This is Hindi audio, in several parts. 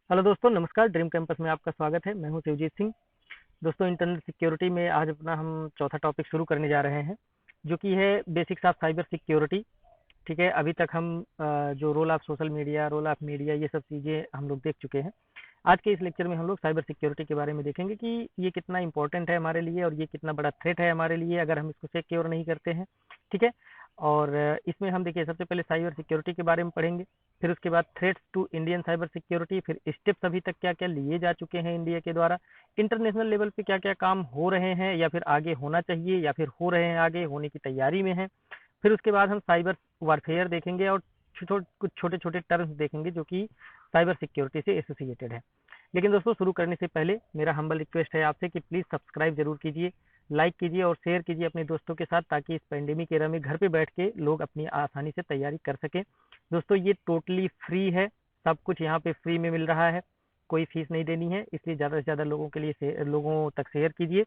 हेलो दोस्तों, नमस्कार। ड्रीम कैंपस में आपका स्वागत है। मैं हूं शिवजीत सिंह। दोस्तों, इंटरनेट सिक्योरिटी में आज अपना हम चौथा टॉपिक शुरू करने जा रहे हैं, जो कि है बेसिक्स ऑफ साइबर सिक्योरिटी। ठीक है, अभी तक हम जो role of social media, role of media, ये सब चीज़ें हम लोग देख चुके हैं। आज के इस लेक्चर में हम लोग साइबर सिक्योरिटी के बारे में देखेंगे कि ये कितना इंपॉर्टेंट है हमारे लिए और ये कितना बड़ा थ्रेट है हमारे लिए अगर हम इसको सिक्योर नहीं करते हैं। ठीक है। और इसमें हम देखिए, सबसे पहले साइबर सिक्योरिटी के बारे में पढ़ेंगे, फिर उसके बाद threats to Indian cyber security, फिर स्टेप्स अभी तक क्या क्या लिए जा चुके हैं इंडिया के द्वारा, इंटरनेशनल लेवल पे क्या क्या काम हो रहे हैं या फिर आगे होना चाहिए या फिर हो रहे हैं, आगे होने की तैयारी में है। फिर उसके बाद हम साइबर वारफेयर देखेंगे और कुछ छोटे छोटे टर्म्स देखेंगे जो कि साइबर सिक्योरिटी से एसोसिएटेड है। लेकिन दोस्तों, शुरू करने से पहले मेरा हम्बल रिक्वेस्ट है आपसे कि प्लीज़ सब्सक्राइब जरूर कीजिए, लाइक कीजिए और शेयर कीजिए अपने दोस्तों के साथ, ताकि इस पेंडेमिक एरा में घर पे बैठ के लोग अपनी आसानी से तैयारी कर सकें। दोस्तों, ये टोटली फ्री है, सब कुछ यहाँ पे फ्री में मिल रहा है, कोई फीस नहीं देनी है, इसलिए ज़्यादा से ज़्यादा लोगों के लिए लोगों तक शेयर कीजिए।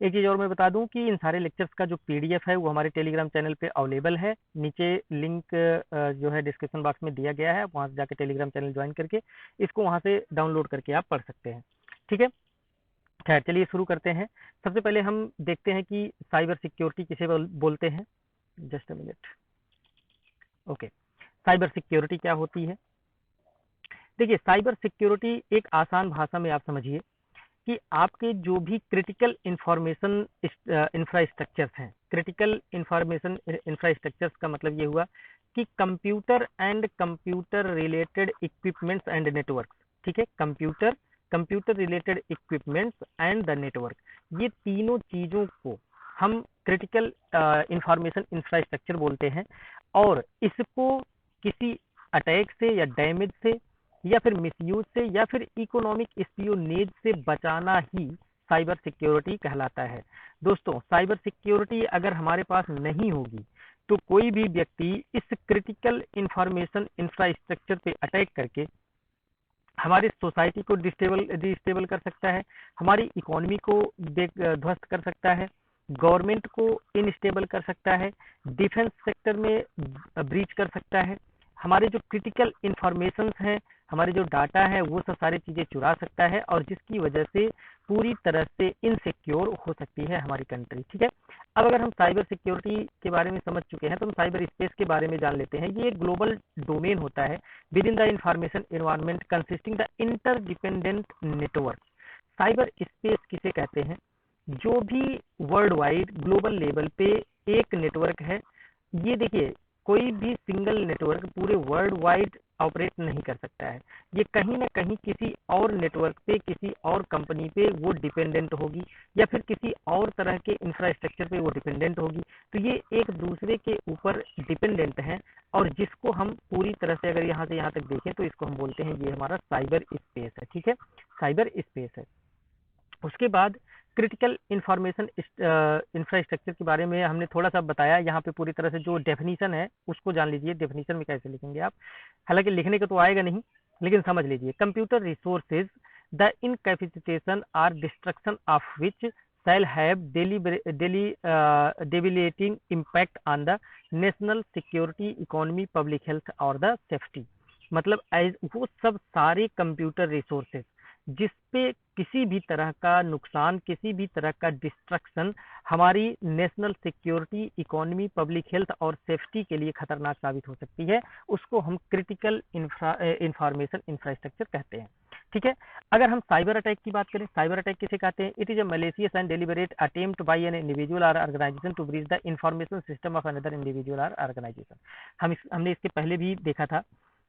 एक चीज़ और मैं बता दूं कि इन सारे लेक्चर्स का जो पीडीएफ है वो हमारे टेलीग्राम चैनल पे अवेलेबल है। नीचे लिंक जो है डिस्क्रिप्शन बॉक्स में दिया गया है, आप वहाँ से जाकर टेलीग्राम चैनल ज्वाइन करके इसको वहाँ से डाउनलोड करके आप पढ़ सकते हैं। ठीक है। खैर, चलिए शुरू करते हैं। सबसे पहले हम देखते हैं कि साइबर सिक्योरिटी किसे बोलते हैं। Just a minute. Okay. Cyber security क्या होती है? देखिए, साइबर सिक्योरिटी एक आसान भाषा में आप समझिए कि आपके जो भी क्रिटिकल इंफॉर्मेशन इंफ्रास्ट्रक्चर्स हैं, क्रिटिकल इंफॉर्मेशन इंफ्रास्ट्रक्चर्स का मतलब ये हुआ कि computer and computer related equipments and network. ठीक है, computer, computer related equipments and the network, ये तीनों चीज़ों को हम क्रिटिकल इंफॉर्मेशन इंफ्रास्ट्रक्चर बोलते हैं। और इसको किसी अटैक से या डैमेज से या फिर मिसयूज से या फिर इकोनॉमिक स्पियोनेज से बचाना ही साइबर सिक्योरिटी कहलाता है। दोस्तों, साइबर सिक्योरिटी अगर हमारे पास नहीं होगी तो कोई भी व्यक्ति इस क्रिटिकल इंफॉर्मेशन इंफ्रास्ट्रक्चर पे अटैक करके हमारी सोसाइटी को डिस्टेबल कर सकता है, हमारी इकोनॉमी को ध्वस्त कर सकता है, गवर्नमेंट को इनस्टेबल कर सकता है, डिफेंस सेक्टर में ब्रीच कर सकता है, हमारे जो क्रिटिकल इंफॉर्मेशन हैं, हमारे जो डाटा है, वो सब सारी चीज़ें चुरा सकता है और जिसकी वजह से पूरी तरह से इनसिक्योर हो सकती है हमारी कंट्री। ठीक है। अब अगर हम साइबर सिक्योरिटी के बारे में समझ चुके हैं तो हम साइबर स्पेस के बारे में जान लेते हैं। ये एक ग्लोबल डोमेन होता है with in the information environment consisting the interdependent network. Cyber space किसे कहते हैं? जो भी वर्ल्ड वाइड ग्लोबल लेवल पे एक नेटवर्क है। ये देखिए, कोई भी सिंगल नेटवर्क पूरे वर्ल्ड वाइड ऑपरेट नहीं कर सकता है, ये कहीं ना कहीं किसी और नेटवर्क पे, किसी और कंपनी पे वो डिपेंडेंट होगी या फिर किसी और तरह के इंफ्रास्ट्रक्चर पे वो डिपेंडेंट होगी। तो ये एक दूसरे के ऊपर डिपेंडेंट है और जिसको हम पूरी तरह से अगर यहाँ से यहाँ तक देखें तो इसको हम बोलते हैं ये हमारा साइबर स्पेस है। ठीक है, साइबर स्पेस है। उसके बाद क्रिटिकल इंफॉर्मेशन इंफ्रास्ट्रक्चर के बारे में हमने थोड़ा सा बताया। यहाँ पे पूरी तरह से जो डेफिनीशन है उसको जान लीजिए। डेफिनीशन में कैसे लिखेंगे आप, हालांकि लिखने का तो आएगा नहीं, लेकिन समझ लीजिए। Computer resources the incapacitation or destruction of which shall have debilitating impact on the national security, economy, public health और the safety। मतलब वो सब सारे कंप्यूटर रिसोर्सेज जिसपे किसी भी तरह का नुकसान, किसी भी तरह का डिस्ट्रक्शन हमारी national security, economy, public health और सेफ्टी के लिए खतरनाक साबित हो सकती है, उसको हम क्रिटिकल इंफॉर्मेशन इंफ्रास्ट्रक्चर कहते हैं। ठीक है। अगर हम साइबर अटैक की बात करें, साइबर अटैक किसे कहते हैं? It is a malicious and deliberate attempt by an individual or organisation to breach the information system of another individual or organisation. हमने इसके पहले भी देखा था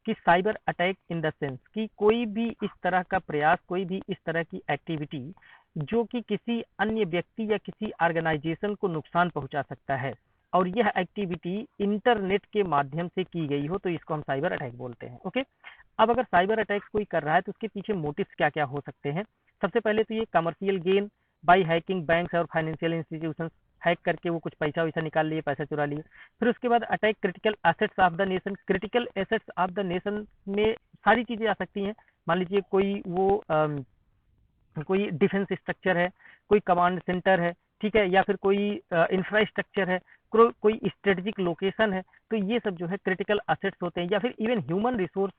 कि cyber attack in the sense कि कोई भी इस तरह का प्रयास, कोई भी इस तरह की एक्टिविटी जो कि किसी अन्य व्यक्ति या किसी ऑर्गेनाइजेशन को नुकसान पहुंचा सकता है और यह एक्टिविटी इंटरनेट के माध्यम से की गई हो, तो इसको हम साइबर अटैक बोलते हैं। ओके। अब अगर साइबर अटैक कोई कर रहा है तो उसके पीछे मोटिव्स क्या क्या हो सकते हैं? सबसे पहले तो ये commercial gain by hacking banks और फाइनेंशियल इंस्टीट्यूशंस, हैक करके वो कुछ पैसा वैसा निकाल लिए, पैसा चुरा लिए। फिर उसके बाद attack critical assets of the nation. Critical assets of the nation में सारी चीजें आ सकती हैं। मान लीजिए कोई वो कोई डिफेंस स्ट्रक्चर है, कोई कमांड सेंटर है, ठीक है, या फिर कोई इंफ्रास्ट्रक्चर है, कोई स्ट्रेटेजिक लोकेशन है, तो ये सब जो है क्रिटिकल असेट्स होते हैं। या फिर इवन ह्यूमन रिसोर्स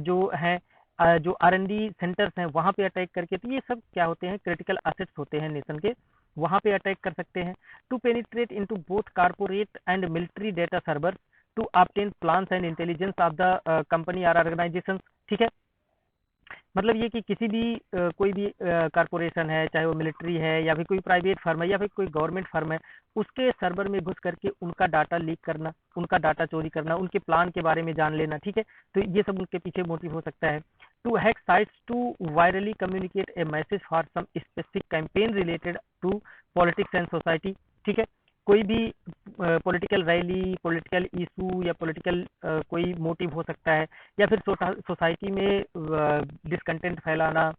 जो है, जो R&D सेंटर्स हैं वहाँ पे अटैक करके, तो ये सब क्या होते हैं, क्रिटिकल असेट्स होते हैं नेशन के, वहाँ पे अटैक कर सकते हैं। To penetrate into both corporate and military data server to obtain plans and intelligence of the company or organisation. ठीक है, मतलब ये कि किसी भी कोई भी कारपोरेशन है, चाहे वो मिलिट्री है या फिर कोई प्राइवेट फर्म है या फिर कोई गवर्नमेंट फर्म है, उसके सर्वर में घुस करके उनका डाटा लीक करना, उनका डाटा चोरी करना, उनके प्लान के बारे में जान लेना। ठीक है, तो ये सब उनके पीछे मोटिव हो सकता है। To hack sites to virally communicate a message for some specific campaign related to politics and society. ठीक है, कोई भी पॉलिटिकल रैली, पॉलिटिकल इशू या पॉलिटिकल कोई मोटिव हो सकता है, या फिर सोसाइटी में डिसकंटेंट फैलाना,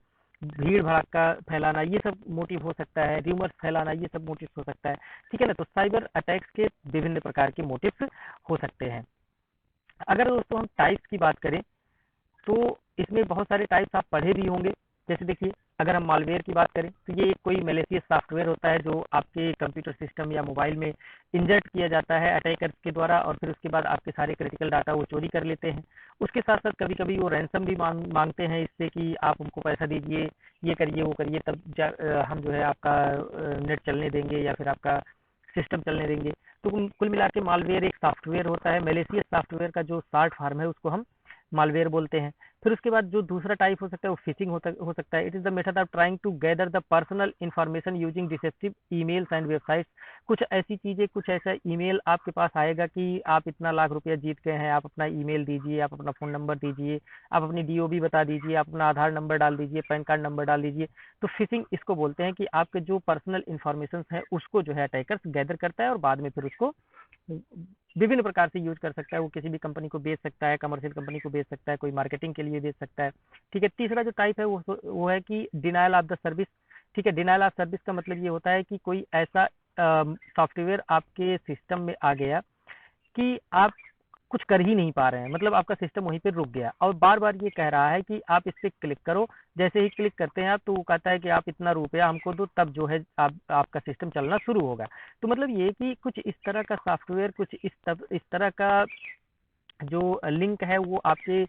भीड़ भड़का फैलाना, ये सब मोटिव हो सकता है, र्यूमर्स फैलाना, ये सब मोटिव हो सकता है। ठीक है ना, तो साइबर अटैक्स के विभिन्न प्रकार के मोटिव्स हो सकते हैं। अगर दोस्तों हम टाइप्स की बात करें तो इसमें बहुत सारे टाइप्स आप पढ़े भी होंगे। जैसे देखिए, अगर हम मालवेयर की बात करें तो ये कोई मैलिशियस सॉफ्टवेयर होता है जो आपके कंप्यूटर सिस्टम या मोबाइल में इंजर्ट किया जाता है अटैकर्स के द्वारा, और फिर उसके बाद आपके सारे क्रिटिकल डाटा वो चोरी कर लेते हैं। उसके साथ साथ कभी कभी वो रैंसम भी मांगते हैं, इससे कि आप हमको पैसा दीजिए, ये करिए वो करिए, तब हम जो है आपका नेट चलने देंगे या फिर आपका सिस्टम चलने देंगे। तो कुल मिला के मालवेयर एक सॉफ्टवेयर होता है, मैलिशियस सॉफ्टवेयर का जो शॉर्ट फॉर्म है उसको हम मालवेयर बोलते हैं। फिर उसके बाद जो दूसरा टाइप हो सकता है वो फिशिंग हो सकता है। It is the method of trying to gather the personal information using deceptive emails and websites. कुछ ऐसी चीजें, कुछ ऐसा ईमेल आपके पास आएगा कि आप इतना लाख रुपया जीत गए हैं, आप अपना ईमेल दीजिए, आप अपना फोन नंबर दीजिए, आप अपनी डीओबी बता दीजिए, आप अपना आधार नंबर डाल दीजिए, पैन कार्ड नंबर डाल दीजिए। तो फिशिंग इसको बोलते हैं कि आपके जो पर्सनल इंफॉर्मेशन है उसको जो है अटैकर्स गैदर करता है और बाद में फिर उसको विभिन्न प्रकार से यूज कर सकता है। वो किसी भी कंपनी को बेच सकता है, कमर्शियल कंपनी को बेच सकता है, कोई मार्केटिंग के लिए बेच सकता है। ठीक है, तीसरा जो टाइप है वो है कि डिनायल ऑफ द सर्विस। ठीक है, डिनायल ऑफ सर्विस का मतलब ये होता है कि कोई ऐसा सॉफ्टवेयर आपके सिस्टम में आ गया कि आप कुछ कर ही नहीं पा रहे हैं, मतलब आपका सिस्टम वहीं पे रुक गया और बार बार ये कह रहा है कि आप इस पे क्लिक करो। जैसे ही क्लिक करते हैं आप, तो वो कहता है कि आप इतना रुपया हमको दो, तब जो है आपका सिस्टम चलना शुरू होगा। तो मतलब ये कि कुछ इस तरह का सॉफ्टवेयर, कुछ इस तरह का जो लिंक है वो आपके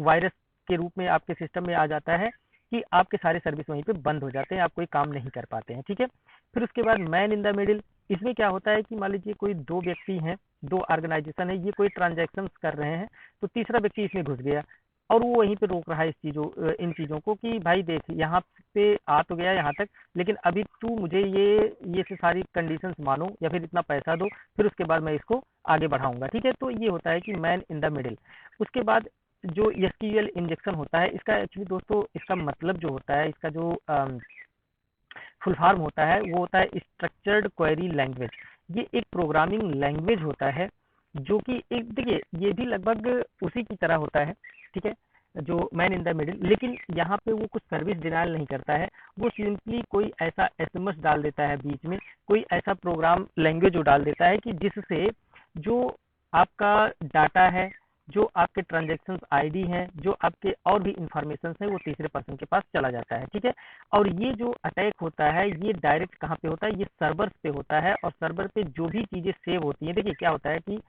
वायरस के रूप में आपके सिस्टम में आ जाता है कि आपके सारे सर्विस वहीं पे बंद हो जाते हैं, आप कोई काम नहीं कर पाते हैं। ठीक है, फिर उसके बाद मैन इन द मिडिल। इसमें क्या होता है कि मान लीजिए कोई दो व्यक्ति हैं, दो ऑर्गेनाइजेशन है, ये कोई ट्रांजैक्शन कर रहे हैं, तो तीसरा व्यक्ति इसमें घुस गया और वो वहीं पे रोक रहा है इन चीज़ों को कि भाई देख, यहाँ पे आ तो गया यहाँ तक, लेकिन अभी तू मुझे ये से सारी कंडीशंस मानो या फिर इतना पैसा दो, फिर उसके बाद मैं इसको आगे बढ़ाऊंगा। ठीक है, तो ये होता है कि मैन इन द मिडिल। उसके बाद जो एसक्यूएल इंजेक्शन होता है, इसका एक्चुअली दोस्तों इसका मतलब जो होता है, इसका जो फुल फॉर्म होता है वो होता है स्ट्रक्चर्ड क्वेरी लैंग्वेज। ये एक प्रोग्रामिंग लैंग्वेज होता है जो कि एक, देखिए ये भी लगभग उसी की तरह होता है। ठीक है, जो मैन इन द मिडिल, लेकिन यहाँ पे वो कुछ सर्विस डिनायल नहीं करता है, वो सिंपली कोई ऐसा एसएमएस डाल देता है बीच में, कोई ऐसा प्रोग्राम लैंग्वेज डाल देता है कि जिससे जो आपका डाटा है, जो आपके ट्रांजेक्शन आईडी हैं, जो आपके और भी इंफॉर्मेशन है, वो तीसरे पर्सन के पास चला जाता है। ठीक है, और ये जो अटैक होता है ये डायरेक्ट कहाँ पे होता है, ये सर्वर्स पे होता है, और सर्वर पे जो भी चीजें सेव होती हैं, देखिए क्या होता है कि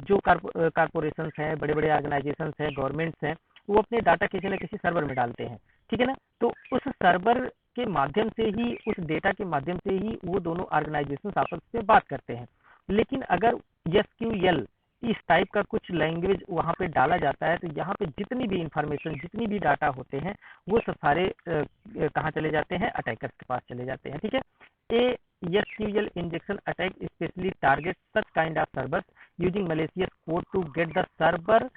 जो कारपोरेशन हैं, बड़े बड़े ऑर्गेनाइजेशन हैं, गवर्नमेंट्स हैं, वो अपने डाटा किसी न किसी सर्वर में डालते हैं। ठीक है ना, तो उस सर्वर के माध्यम से ही, उस डेटा के माध्यम से ही वो दोनों ऑर्गेनाइजेशन आपस में बात करते हैं। लेकिन अगर एसक्यूएल इस टाइप का कुछ लैंग्वेज वहां पे डाला जाता है, तो यहाँ पे जितनी भी इंफॉर्मेशन, जितनी भी डाटा होते हैं, वो सब सारे कहाँ चले जाते हैं, अटैकर्स के पास चले जाते हैं। ठीक है, a SQL injection attack specially target such kind of servers using malicious code to get the server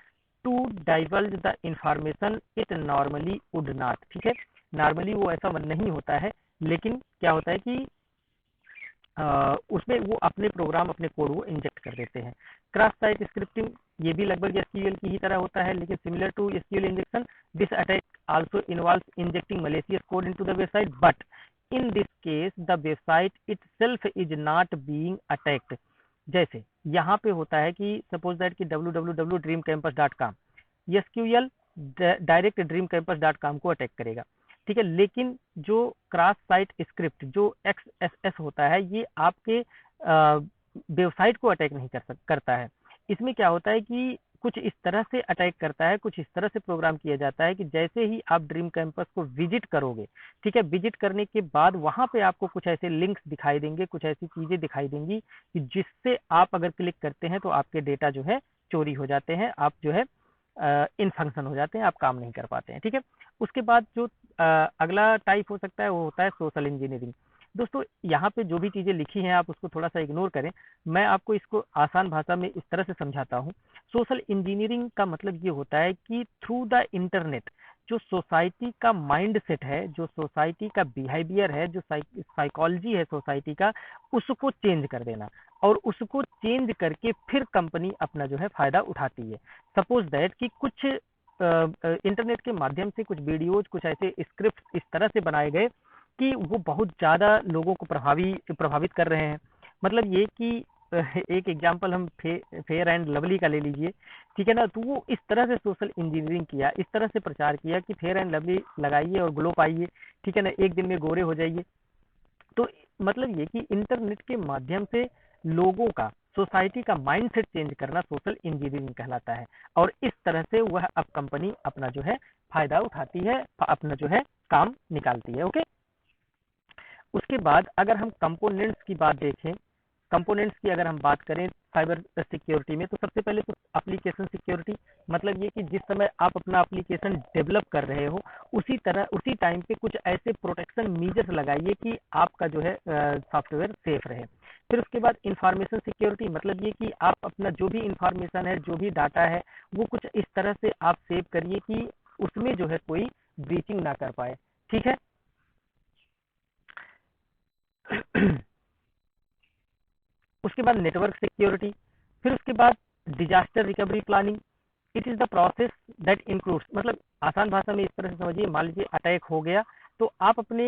to divulge the information it normally would not. ठीक है, नॉर्मली वो ऐसा नहीं होता है, लेकिन क्या होता है कि उसमें वो अपने प्रोग्राम, अपने कोड वो इंजेक्ट कर देते हैं। क्रॉस साइट स्क्रिप्टिंग, ये भी लगभग एसक्यूएल की ही तरह होता है, लेकिन similar to SQL injection, this attack also involves injecting malicious code into the website, but in this case the website itself is not being attacked. जैसे यहाँ पे होता है कि सपोज दैट कि www.dreamcampus.com, एसक्यूएल डायरेक्ट dreamcampus.com को अटैक करेगा। ठीक है, लेकिन जो क्रॉस साइट स्क्रिप्ट, जो XSS होता है, ये आपके वेबसाइट को अटैक नहीं करता है। इसमें क्या होता है कि कुछ इस तरह से अटैक करता है, कुछ इस तरह से प्रोग्राम किया जाता है कि जैसे ही आप ड्रीम कैंपस को विजिट करोगे, ठीक है, विजिट करने के बाद वहां पे आपको कुछ ऐसे लिंक्स दिखाई देंगे, कुछ ऐसी चीजें दिखाई देंगी कि जिससे आप अगर क्लिक करते हैं तो आपके डेटा जो है चोरी हो जाते हैं, आप जो है इन फंक्शन हो जाते हैं, आप काम नहीं कर पाते हैं। ठीक है, उसके बाद जो अगला टाइप हो सकता है वो होता है सोशल इंजीनियरिंग। दोस्तों यहाँ पे जो भी चीजें लिखी हैं आप उसको थोड़ा सा इग्नोर करें, मैं आपको इसको आसान भाषा में इस तरह से समझाता हूँ। सोशल इंजीनियरिंग का मतलब ये होता है कि थ्रू द इंटरनेट जो सोसाइटी का माइंड सेट है, जो सोसाइटी का बिहेवियर है, जो साइकोलॉजी है सोसाइटी का, उसको चेंज कर देना, और उसको चेंज करके फिर कंपनी अपना जो है फायदा उठाती है। सपोज दैट कि कुछ इंटरनेट के माध्यम से कुछ वीडियोज, कुछ ऐसे स्क्रिप्ट इस तरह से बनाए गए कि वो बहुत ज़्यादा लोगों को प्रभावित कर रहे हैं। मतलब ये कि एक एग्जांपल हम फेयर एंड लवली का ले लीजिए, ठीक है ना, तो वो इस तरह से सोशल इंजीनियरिंग किया, इस तरह से प्रचार किया कि फेयर एंड लवली लगाइए और ग्लो पाइए, ठीक है ना, एक दिन में गोरे हो जाइए। तो मतलब ये कि इंटरनेट के माध्यम से लोगों का, सोसाइटी का माइंडसेट चेंज करना सोशल इंजीनियरिंग कहलाता है, और इस तरह से वह अब कंपनी अपना जो है फायदा उठाती है, अपना जो है काम निकालती है। ओके, उसके बाद अगर हम कंपोनेंट्स की बात देखें, कंपोनेंट्स की अगर हम बात करें साइबर सिक्योरिटी में, तो सबसे पहले तो एप्लीकेशन सिक्योरिटी, मतलब ये कि जिस समय आप अपना एप्लीकेशन डेवलप कर रहे हो उसी टाइम पे कुछ ऐसे प्रोटेक्शन मीजर्स लगाइए कि आपका जो है सॉफ्टवेयर सेफ रहे। फिर उसके बाद इंफॉर्मेशन सिक्योरिटी, मतलब ये कि आप अपना जो भी इंफॉर्मेशन है, जो भी डाटा है, वो कुछ इस तरह से आप सेव करिए कि उसमें जो है कोई ब्रीचिंग ना कर पाए। ठीक है उसके बाद नेटवर्क सिक्योरिटी, फिर उसके बाद disaster recovery planning. It is the process that includes, मतलब आसान भाषा में इस तरह से समझिए, मान लीजिए अटैक हो गया, तो आप अपने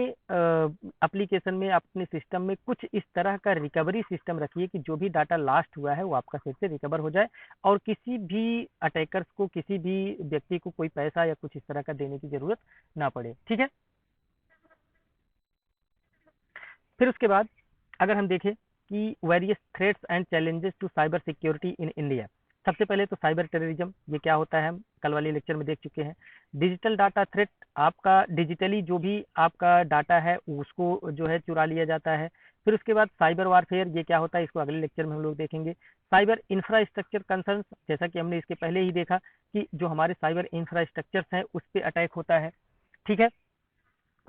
एप्लीकेशन में, अपने सिस्टम में कुछ इस तरह का रिकवरी सिस्टम रखिए कि जो भी डाटा लास्ट हुआ है वो आपका फिर से रिकवर हो जाए, और किसी भी अटैकर्स को, किसी भी व्यक्ति को कोई पैसा या कुछ इस तरह का देने की जरूरत ना पड़े। ठीक है, फिर उसके बाद अगर हम देखें कि various threats and challenges to cyber security in India, सबसे पहले तो साइबर टेररिज्म, ये क्या होता है हम कल वाले लेक्चर में देख चुके हैं। डिजिटल डाटा थ्रेट, आपका डिजिटली जो भी आपका डाटा है उसको जो है चुरा लिया जाता है। फिर उसके बाद साइबर वारफेयर, ये क्या होता है, इसको अगले लेक्चर में हम लोग देखेंगे। साइबर इंफ्रास्ट्रक्चर कंसर्न, जैसा कि हमने इसके पहले ही देखा कि जो हमारे साइबर इंफ्रास्ट्रक्चर्स हैं उस पर अटैक होता है। ठीक है,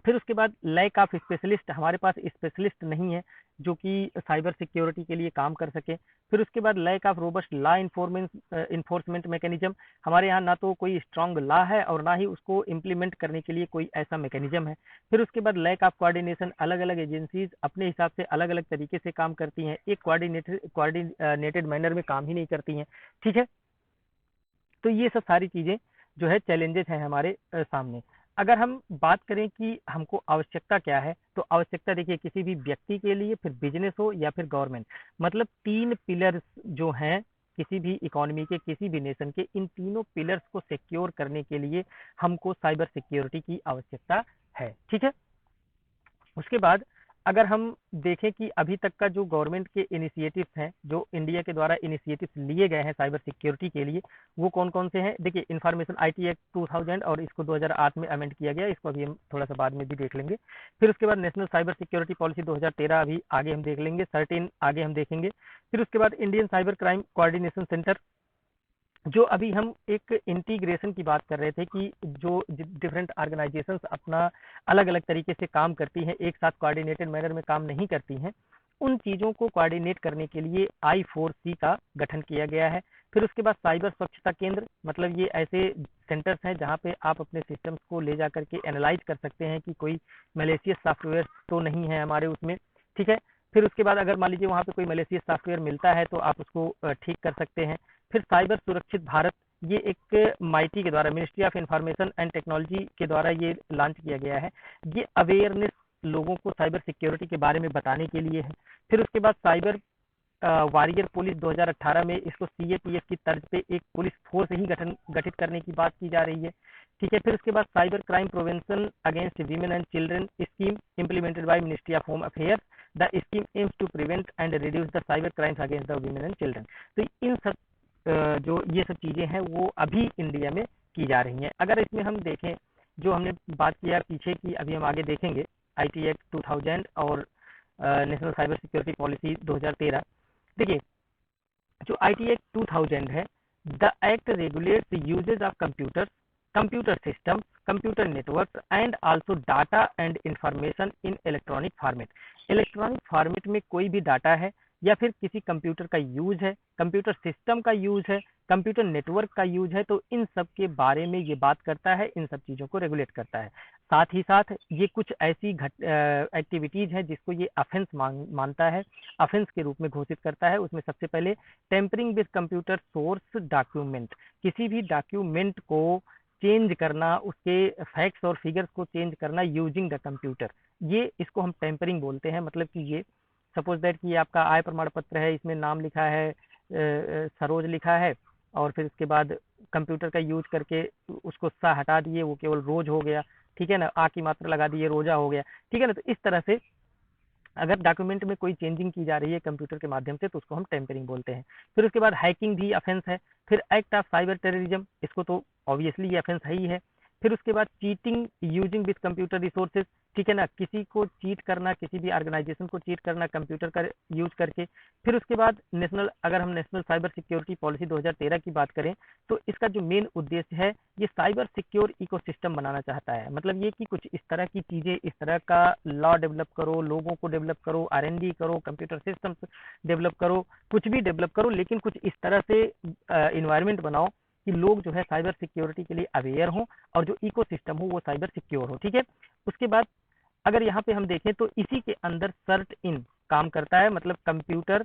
फिर उसके बाद लैक ऑफ स्पेशलिस्ट, हमारे पास स्पेशलिस्ट नहीं है जो कि साइबर सिक्योरिटी के लिए काम कर सके। फिर उसके बाद lack of robust law enforcement mechanism, हमारे यहाँ ना तो कोई स्ट्रांग लॉ है और ना ही उसको इम्प्लीमेंट करने के लिए कोई ऐसा मैकेनिज्म है। फिर उसके बाद लैक ऑफ कोऑर्डिनेशन, अलग अलग एजेंसीज अपने हिसाब से अलग अलग तरीके से काम करती हैं, एक कोऑर्डिनेटेड मैनर में काम ही नहीं करती हैं। ठीक है, तो ये सब सारी चीजें जो है चैलेंजेस हैं हमारे सामने। अगर हम बात करें कि हमको आवश्यकता क्या है, तो आवश्यकता देखिए किसी भी व्यक्ति के लिए, फिर बिजनेस हो या फिर गवर्नमेंट, मतलब तीन पिलर्स जो हैं किसी भी इकोनॉमी के, किसी भी नेशन के, इन तीनों पिलर्स को सिक्योर करने के लिए हमको साइबर सिक्योरिटी की आवश्यकता है। ठीक है, उसके बाद अगर हम देखें कि अभी तक का जो गवर्नमेंट के इनिशिएटिव्स हैं, जो इंडिया के द्वारा इनिशिएटिव्स लिए गए हैं साइबर सिक्योरिटी के लिए, वो कौन कौन से हैं। देखिए, इंफॉर्मेशन आईटी एक्ट 2000 और इसको 2008 में अमेंड किया गया, इसको अभी हम थोड़ा सा बाद में भी देख लेंगे। फिर उसके बाद नेशनल साइबर सिक्योरिटी पॉलिसी 2013 अभी आगे हम देख लेंगे, 13 आगे हम देखेंगे। फिर उसके बाद Indian cyber crime coordination centre, जो अभी हम एक इंटीग्रेशन की बात कर रहे थे कि जो डिफरेंट ऑर्गेनाइजेशंस अपना अलग अलग तरीके से काम करती हैं, एक साथ कोऑर्डिनेटेड मैनर में काम नहीं करती हैं, उन चीज़ों को कोऑर्डिनेट करने के लिए I4C का गठन किया गया है। फिर उसके बाद साइबर स्वच्छता केंद्र, मतलब ये ऐसे सेंटर्स हैं जहाँ पे आप अपने सिस्टम्स को ले जा करके एनालाइज कर सकते हैं कि कोई मलेशियस सॉफ्टवेयर तो नहीं है हमारे उसमें। ठीक है, फिर उसके बाद अगर मान लीजिए वहाँ पे कोई मलेशियस सॉफ्टवेयर मिलता है तो आप उसको ठीक कर सकते हैं। फिर साइबर सुरक्षित भारत, ये एक माइटी के द्वारा, ministry of information and technology के द्वारा ये लॉन्च किया गया है। ये अवेयरनेस लोगों को साइबर सिक्योरिटी के बारे में बताने के लिए है। फिर उसके बाद साइबर वॉरियर पुलिस 2018 में, इसको सीएपीएफ की तर्ज पे एक पुलिस फोर्स ही गठित करने की बात की जा रही है। ठीक है, फिर उसके बाद cyber crime prevention against women and children scheme implemented by ministry of home affairs, the scheme aims to prevent and reduce the cyber crimes against the women and children. तो इन सब जो ये सब चीज़ें हैं वो अभी इंडिया में की जा रही हैं। अगर इसमें हम देखें, जो हमने बात किया पीछे की, अभी हम आगे देखेंगे आईटी एक्ट 2000 और नेशनल साइबर सिक्योरिटी पॉलिसी 2013। देखिए, जो आईटी एक्ट 2000 है, the act regulates the usages of computers, computer systems, computer networks and also data and information in electronic format. Electronic format में कोई भी डाटा है या फिर किसी कंप्यूटर का यूज है, कंप्यूटर सिस्टम का यूज है, कंप्यूटर नेटवर्क का यूज है, तो इन सब के बारे में ये बात करता है, इन सब चीज़ों को रेगुलेट करता है। साथ ही साथ ये कुछ ऐसी एक्टिविटीज है जिसको ये अफेंस मानता है, अफेंस के रूप में घोषित करता है। उसमें सबसे पहले tampering with computer source document, किसी भी डॉक्यूमेंट को चेंज करना, उसके फैक्ट्स और फिगर्स को चेंज करना यूजिंग द कंप्यूटर, ये इसको हम टेम्परिंग बोलते हैं। मतलब कि ये सपोज दैट कि ये आपका आय प्रमाण पत्र है, इसमें नाम लिखा है सरोज लिखा है, और फिर उसके बाद कंप्यूटर का यूज करके उसको सा हटा दिए, वो केवल रोज हो गया, ठीक है ना, आ की मात्रा लगा दिए, रोजा हो गया, ठीक है ना। तो इस तरह से अगर डॉक्यूमेंट में कोई चेंजिंग की जा रही है कंप्यूटर के माध्यम से, तो उसको हम टेम्परिंग बोलते हैं। फिर उसके बाद हैकिंग भी अफेंस है। फिर एक्ट ऑफ साइबर टेररिज्म, इसको तो ऑब्वियसली ये अफेंस है ही है। फिर उसके बाद cheating using with computer resources, ठीक है ना, किसी को चीट करना, किसी भी ऑर्गेनाइजेशन को चीट करना कंप्यूटर का यूज करके। फिर उसके बाद अगर हम नेशनल साइबर सिक्योरिटी पॉलिसी 2013 की बात करें, तो इसका जो मेन उद्देश्य है, ये साइबर सिक्योर इकोसिस्टम बनाना चाहता है। मतलब ये कि कुछ इस तरह की चीजें, इस तरह का लॉ डेवलप करो, लोगों को डेवलप करो, R&D करो, कंप्यूटर सिस्टम डेवलप करो, कुछ भी डेवलप करो, लेकिन कुछ इस तरह से इन्वायरमेंट बनाओ कि लोग जो है साइबर सिक्योरिटी के लिए अवेयर हों और जो इकोसिस्टम हो वो साइबर सिक्योर हो, ठीक है। उसके बाद अगर यहाँ पे हम देखें तो इसी के अंदर सर्ट इन काम करता है, मतलब कंप्यूटर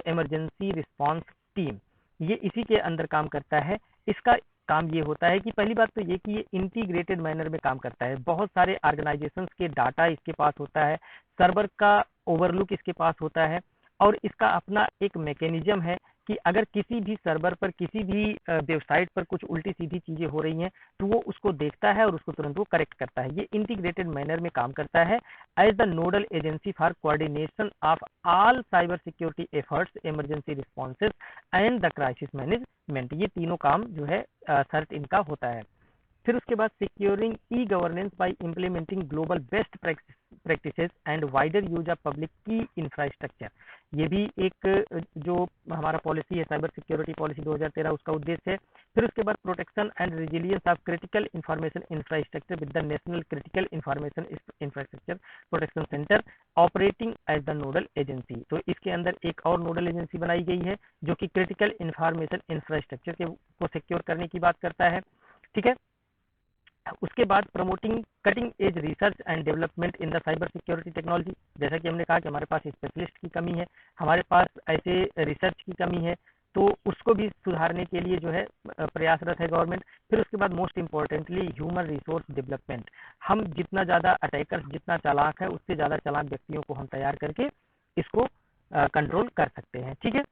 इमरजेंसी रिस्पांस टीम, ये इसी के अंदर काम करता है। इसका काम ये होता है कि पहली बात तो ये कि ये इंटीग्रेटेड मैनर में काम करता है। बहुत सारे ऑर्गेनाइजेशंस के डाटा इसके पास होता है, सर्वर का ओवरलुक इसके पास होता है, और इसका अपना एक मैकेनिज्म है कि अगर किसी भी सर्वर पर, किसी भी वेबसाइट पर कुछ उल्टी सीधी चीजें हो रही हैं, तो वो उसको देखता है और उसको तुरंत वो करेक्ट करता है। ये इंटीग्रेटेड मैनर में काम करता है as the nodal agency for coordination of all cyber security efforts, emergency responses and the crisis management. ये तीनों काम जो है सर्ट इनका होता है। फिर उसके बाद securing e governance bye implementing global best practices and wider use of public की इंफ्रास्ट्रक्चर, ये भी एक जो हमारा पॉलिसी है साइबर सिक्योरिटी पॉलिसी 2013, उसका उद्देश्य है। फिर उसके बाद protection and resilience of critical information infrastructure with the national critical information infrastructure protection centre operating as the nodal agency. तो इसके अंदर एक और नोडल एजेंसी बनाई गई है जो कि क्रिटिकल इंफॉर्मेशन इंफ्रास्ट्रक्चर के को सिक्योर करने की बात करता है, ठीक है। उसके बाद promoting cutting edge research and development in the cyber security technology, जैसा कि हमने कहा कि हमारे पास स्पेशलिस्ट की कमी है, हमारे पास ऐसे रिसर्च की कमी है, तो उसको भी सुधारने के लिए जो है प्रयासरत है गवर्नमेंट। फिर उसके बाद most importantly human resource development, हम जितना ज़्यादा अटैकर्स जितना चालाक है, उससे ज़्यादा चालाक व्यक्तियों को हम तैयार करके इसको कंट्रोल कर सकते हैं, ठीक है।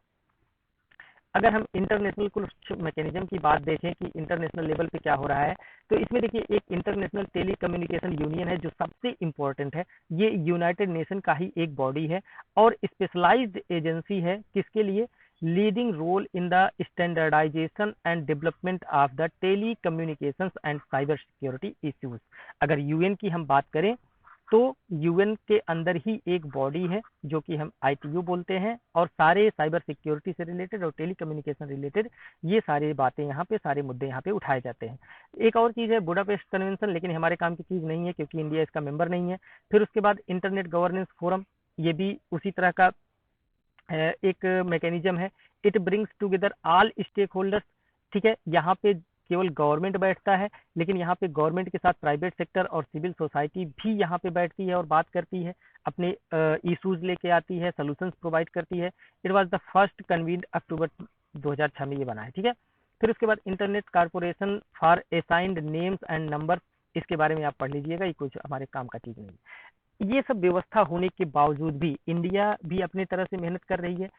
अगर हम इंटरनेशनल कुछ मैकेनिज्म की बात देखें कि इंटरनेशनल लेवल पे क्या हो रहा है, तो इसमें देखिए एक इंटरनेशनल टेली कम्युनिकेशन यूनियन है जो सबसे इम्पोर्टेंट है। ये यूनाइटेड नेशन का ही एक बॉडी है और स्पेशलाइज्ड एजेंसी है, किसके लिए, leading role in the standardisation and development of the telecommunications and cyber security issues. अगर यूएन की हम बात करें तो यूएन के अंदर ही एक बॉडी है जो कि हम आईटीयू बोलते हैं, और सारे साइबर सिक्योरिटी से रिलेटेड और टेली कम्युनिकेशन रिलेटेड ये सारी बातें यहाँ पे, सारे मुद्दे यहाँ पे उठाए जाते हैं। एक और चीज़ है बुडापेस्ट कन्वेंशन, लेकिन हमारे काम की चीज़ नहीं है क्योंकि इंडिया इसका मेंबर नहीं है। फिर उसके बाद इंटरनेट गवर्नेंस फोरम, ये भी उसी तरह का एक मैकेनिज्म है। It brings together all stakeholders, ठीक है। यहाँ पे केवल गवर्नमेंट बैठता है, लेकिन यहाँ पे गवर्नमेंट के साथ प्राइवेट सेक्टर और सिविल सोसाइटी भी यहाँ पे बैठती है और बात करती है, अपने इश्यूज लेके आती है, सोल्यूशंस प्रोवाइड करती है। It was the first convened October 2006 में ये बना है, ठीक है। फिर उसके बाद internet corporation for assigned names and number, इसके बारे में आप पढ़ लीजिएगा, ये कुछ हमारे काम का चीज नहीं है। ये सब व्यवस्था होने के बावजूद भी इंडिया भी अपनी तरह से मेहनत कर रही है,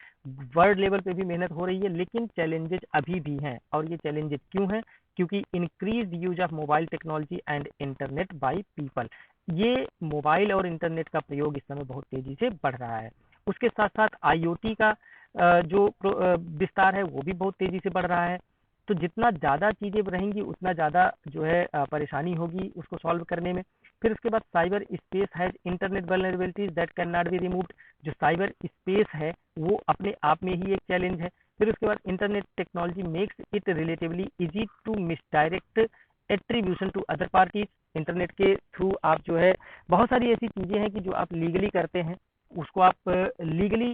वर्ल्ड लेवल पे भी मेहनत हो रही है, लेकिन चैलेंजेस अभी भी हैं। और ये चैलेंजेस क्यों हैं? क्योंकि increase use of mobile technology and internet by people, ये मोबाइल और इंटरनेट का प्रयोग इस समय बहुत तेजी से बढ़ रहा है। उसके साथ साथ IoT का जो विस्तार है वो भी बहुत तेजी से बढ़ रहा है। तो जितना ज़्यादा चीज़ें रहेंगी उतना ज़्यादा जो है परेशानी होगी उसको सॉल्व करने में। फिर उसके बाद cyber space has internet vulnerabilities that can not be removed. जो साइबर स्पेस है वो अपने आप में ही एक चैलेंज है। फिर उसके बाद internet technology makes it relatively easy to misdirect attribution to other parties. Internet के थ्रू आप जो है बहुत सारी ऐसी चीज़ें हैं कि जो आप लीगली करते हैं उसको आप लीगली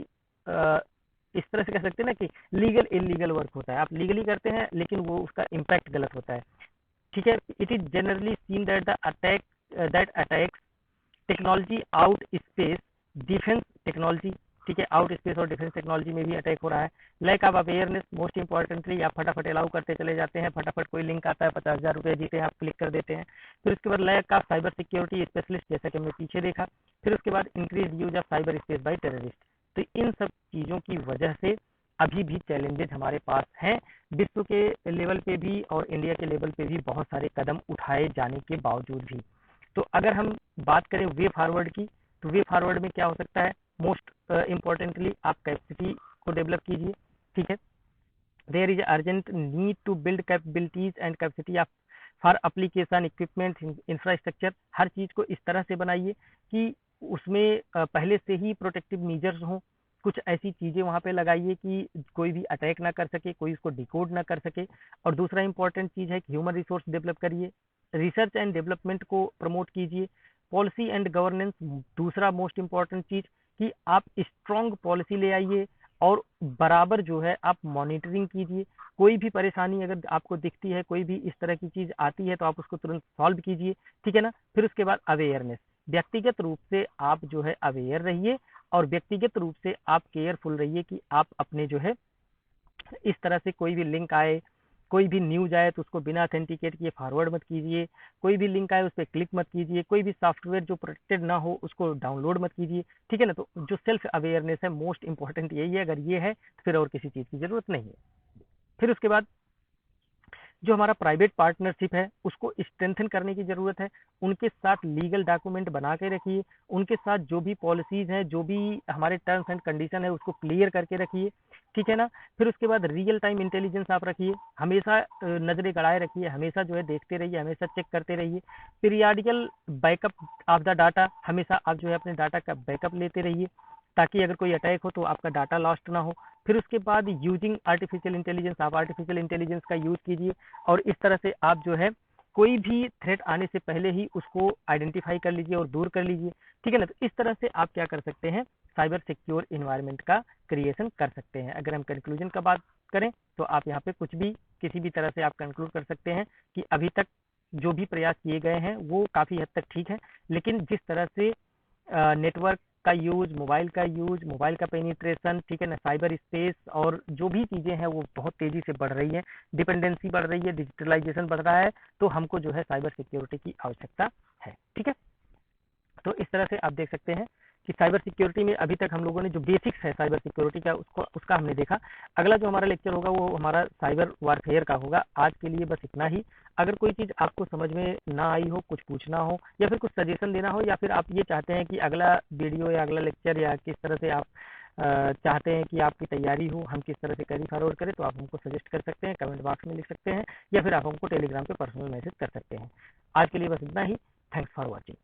इस तरह से कह सकते हैं ना कि लीगल इलीगल वर्क होता है, आप लीगली करते हैं लेकिन वो उसका इम्पैक्ट गलत होता है। ठीक है, it is generally seen that the attack that attacks technology out space defence technology. ठीक है, आउट स्पेस और डिफेंस टेक्नोलॉजी में भी अटैक हो रहा है। Lack of awareness most importantly, आप फटाफट अलाउ करते चले जाते हैं, फटाफट कोई लिंक आता है 50,000 रुपये जीते हैं आप क्लिक कर देते हैं। फिर उसके बाद lack of cyber security specialist, जैसा कि हमने पीछे देखा। फिर उसके बाद increase use of cyber space by terrorist. तो इन सब चीज़ों की वजह से अभी भी चैलेंजेस हमारे पास हैं, विश्व के लेवल पे भी और इंडिया के लेवल पे भी बहुत सारे कदम उठाए जाने के बावजूद भी। तो अगर हम बात करें वे फॉरवर्ड की, तो वे फॉरवर्ड में क्या हो सकता है, मोस्ट इम्पोर्टेंटली आप कैपेसिटी को डेवलप कीजिए। ठीक है, there is urgent need to build capabilities and capacity of for application equipment infrastructure. हर चीज़ को इस तरह से बनाइए कि उसमें पहले से ही प्रोटेक्टिव मेजर्स हों। कुछ ऐसी चीज़ें वहाँ पे लगाइए कि कोई भी अटैक ना कर सके, कोई उसको डिकोड ना कर सके। और दूसरा इंपॉर्टेंट चीज़ है कि ह्यूमन रिसोर्स डेवलप करिए, रिसर्च एंड डेवलपमेंट को प्रमोट कीजिए। पॉलिसी एंड गवर्नेंस दूसरा मोस्ट इम्पॉर्टेंट चीज़ कि आप स्ट्रॉन्ग पॉलिसी ले आइए और बराबर जो है आप मॉनिटरिंग कीजिए। कोई भी परेशानी अगर आपको दिखती है, कोई भी इस तरह की चीज़ आती है तो आप उसको तुरंत सॉल्व कीजिए। ठीक है ना। फिर उसके बाद अवेयरनेस, व्यक्तिगत रूप से आप जो है अवेयर रहिए और व्यक्तिगत रूप से आप केयरफुल रहिए कि आप अपने जो है इस तरह से कोई भी लिंक आए, कोई भी न्यूज आए तो उसको बिना अथेंटिकेट किए फॉरवर्ड मत कीजिए। कोई भी लिंक आए उस पर क्लिक मत कीजिए। कोई भी सॉफ्टवेयर जो प्रोटेक्टेड ना हो उसको डाउनलोड मत कीजिए। ठीक है ना। तो जो सेल्फ अवेयरनेस है मोस्ट इंपॉर्टेंट यही है, अगर ये है तो फिर और किसी चीज़ की जरूरत नहीं है। फिर उसके बाद जो हमारा प्राइवेट पार्टनरशिप है उसको स्ट्रेंथन करने की ज़रूरत है। उनके साथ लीगल डॉक्यूमेंट बना के रखिए, उनके साथ जो भी पॉलिसीज़ हैं, जो भी हमारे टर्म्स एंड कंडीशन है उसको क्लियर करके रखिए। ठीक है ना। फिर उसके बाद रियल टाइम इंटेलिजेंस आप रखिए, हमेशा नज़रें गड़ाए रखिए, हमेशा जो है देखते रहिए, हमेशा चेक करते रहिए। पीरियाडिकल बैकअप ऑफ द डाटा, हमेशा आप जो है अपने डाटा का बैकअप लेते रहिए ताकि अगर कोई अटैक हो तो आपका डाटा लॉस्ट ना हो। फिर उसके बाद यूजिंग आर्टिफिशियल इंटेलिजेंस, आप आर्टिफिशियल इंटेलिजेंस का यूज़ कीजिए और इस तरह से आप जो है कोई भी थ्रेट आने से पहले ही उसको आइडेंटिफाई कर लीजिए और दूर कर लीजिए। ठीक है ना। तो इस तरह से आप क्या कर सकते हैं, साइबर सिक्योर इन्वायरमेंट का क्रिएशन कर सकते हैं। अगर हम कंक्लूजन का बात करें तो आप यहाँ पे कुछ भी किसी भी तरह से आप कंक्लूड कर सकते हैं कि अभी तक जो भी प्रयास किए गए हैं वो काफ़ी हद तक ठीक है, लेकिन जिस तरह से नेटवर्क का यूज, मोबाइल का यूज, मोबाइल का पेनिट्रेशन, ठीक है ना, साइबर स्पेस और जो भी चीज़ें हैं वो बहुत तेज़ी से बढ़ रही हैं, डिपेंडेंसी बढ़ रही है, डिजिटलाइजेशन बढ़ रहा है, तो हमको जो है साइबर सिक्योरिटी की आवश्यकता है। ठीक है। तो इस तरह से आप देख सकते हैं कि साइबर सिक्योरिटी में अभी तक हम लोगों ने जो बेसिक्स है साइबर सिक्योरिटी का उसका हमने देखा। अगला जो हमारा लेक्चर होगा वो हमारा साइबर वारफेयर का होगा। आज के लिए बस इतना ही। अगर कोई चीज़ आपको समझ में ना आई हो, कुछ पूछना हो या फिर कुछ सजेशन देना हो, या फिर आप ये चाहते हैं कि अगला वीडियो या अगला लेक्चर या किस तरह से आप चाहते हैं कि आपकी तैयारी हो, हम किस तरह से कैरी फॉरवर्ड करें, तो आप हमको सजेस्ट कर सकते हैं, कमेंट बॉक्स में लिख सकते हैं या फिर आप हमको टेलीग्राम पे पर्सनल मैसेज कर सकते हैं। आज के लिए बस इतना ही। Thanks for watching.